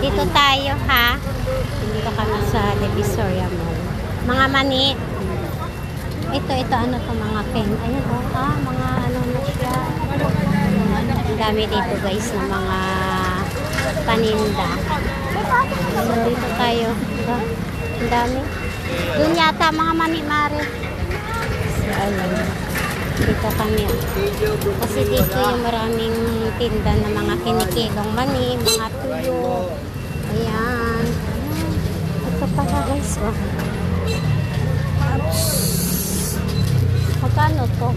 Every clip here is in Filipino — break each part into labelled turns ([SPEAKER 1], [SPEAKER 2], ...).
[SPEAKER 1] Dito tayo ha. Dito kami sa Divisoria Mall. Mga mani. Ito ano to mga pen. Ayun mga ano na siya. Ang dami dito guys ng mga paninda. So, dito tayo. Ang dami. Doon yata mga mani mare. So, ayun. Dito kami. Kasi dito yung maraming tinda ng mga kinikilong mani, mga tuyo. Ayan. Ito pala guys. Magkano to?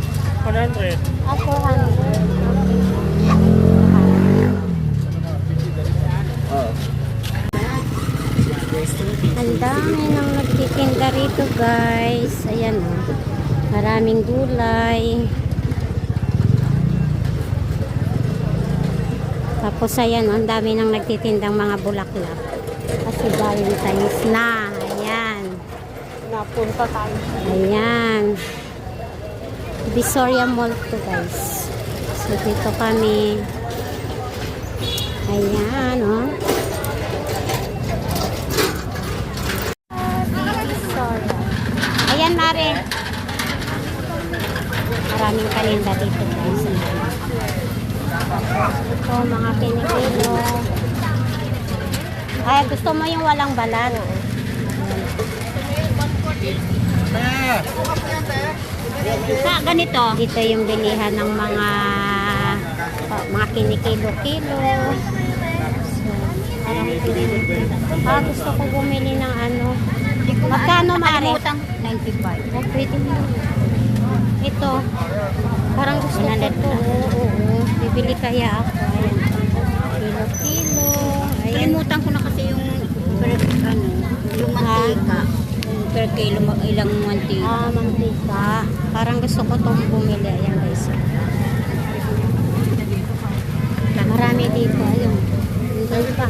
[SPEAKER 2] 400.
[SPEAKER 1] 400. Ang dami nang nagtitinda rito guys. Ayan maraming gulay. Tapos ayan ang dami nang nagtitindang mga bulaklak. Kasi Valentine's na. Ayan.
[SPEAKER 2] Napunta tayo.
[SPEAKER 1] Ayan. Divisoria Mall to guys. So dito kami. Ayan Divisoria. Ayan mare. Maraming paninda dito guys. Ito mga kinikilo. Ay gusto mo yung walang balat? Ganito. Dito yung bilihan ng mga kinikilo-kilo. So, gusto ko bumili ng ano. Magkano mare?
[SPEAKER 2] 95.
[SPEAKER 1] Oh, pwede mo. Ito. Parang gusto ko ito. Oo. Bibili kaya ako. Ayan. Kilo-kilo.
[SPEAKER 2] Kalimutan ko na kasi yung yung mantika. Per kilo ilang mantika.
[SPEAKER 1] Mantika. Parang gusto ko itong bumili. Ayan guys. Marami dito. Ayun. Ayun pa.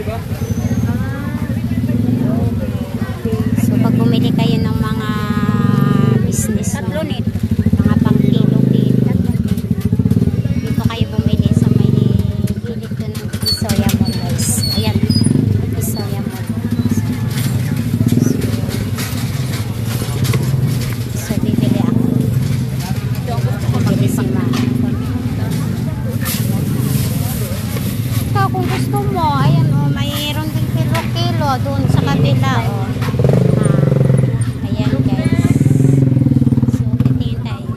[SPEAKER 1] So pag bumili kayo ng mga business
[SPEAKER 2] Tatlo nito.
[SPEAKER 1] mga pang kilo-kilo. Dito kayo bumili sa may gilid ko ng Divisoria Mall guys. Ayan. Divisoria Mall. So bibili ako. Bibili si Ma. Ito kung gusto mo. Ayan mayroon din kilo-kilo doon sa kabila Ayan guys. So titingin tayo.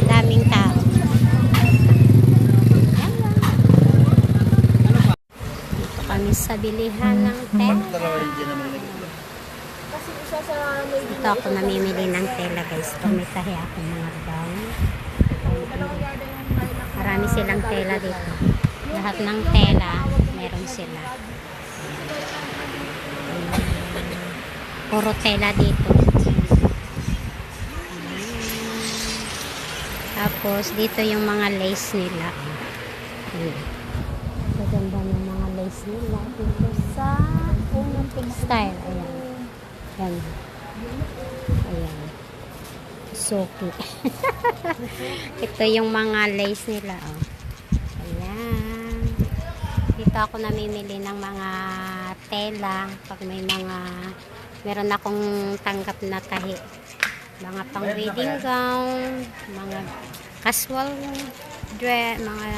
[SPEAKER 1] Daming tao. Dito kami sa bilihan ng tela. Dito ako namimili ng tela guys. Tumitahi ako mga gown. Marami silang tela dito. Lahat ng tela meron sila. Puro tela dito. Tapos dito yung mga lace nila. Maganda ng mga lace nila dito sa unang textile. Ayan. Ayan. Suki. Ito yung mga lace nila. Ayan. Dito ako namimili ng mga tela pag may meron akong tanggap na tahi. Mga pang wedding gown, mga casual dress, mga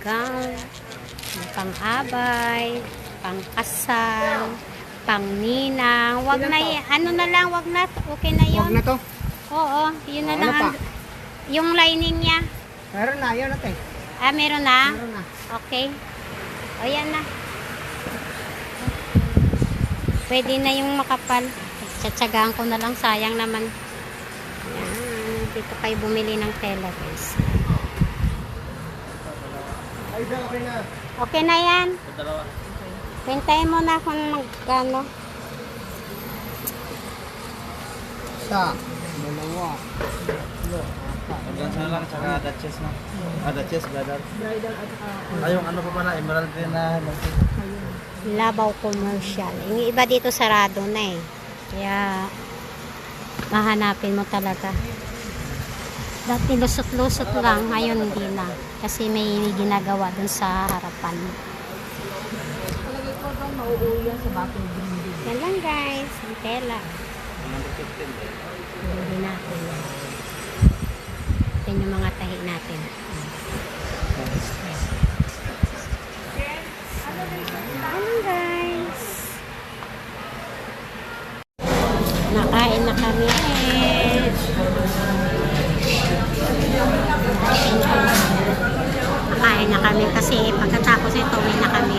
[SPEAKER 1] gown, pang abay, pang kasal, pang ninang. Wag na wag na. Okay na yun.
[SPEAKER 2] Wag na to.
[SPEAKER 1] Oo, yun na lang. Yung lining niya.
[SPEAKER 2] Meron na, yun natin.
[SPEAKER 1] Meron na?
[SPEAKER 2] Meron na.
[SPEAKER 1] Okay. O, yan na. Pwede na yung makapal. Tsatsagaan ko na lang. Sayang naman. Ayan. Dito kayo bumili ng tela, guys. Okay na yan. Pintayin mo na kung magkano.
[SPEAKER 2] Sa. Dalawa.
[SPEAKER 3] Hanggang sana lang, tsaka Duchess na. Duchess, bridal. Ay, yung ano pa pala, Emerald din na.
[SPEAKER 1] Labaw commercial. Yung iba dito sarado na eh. Kaya mahanapin mo talaga. Dati lusot-lusot lang, ngayon hindi na. Kasi may ginagawa dun sa harapan.
[SPEAKER 2] mauuwi yan sa Battle Green.
[SPEAKER 1] Yan lang guys, ang tela.
[SPEAKER 3] 115 eh.
[SPEAKER 1] Hindi natin yan. Yan yung mga tahi natin. Ano guys? Nakain na kami. Nakain na kami kasi pagkatapos ito, uwi na kami.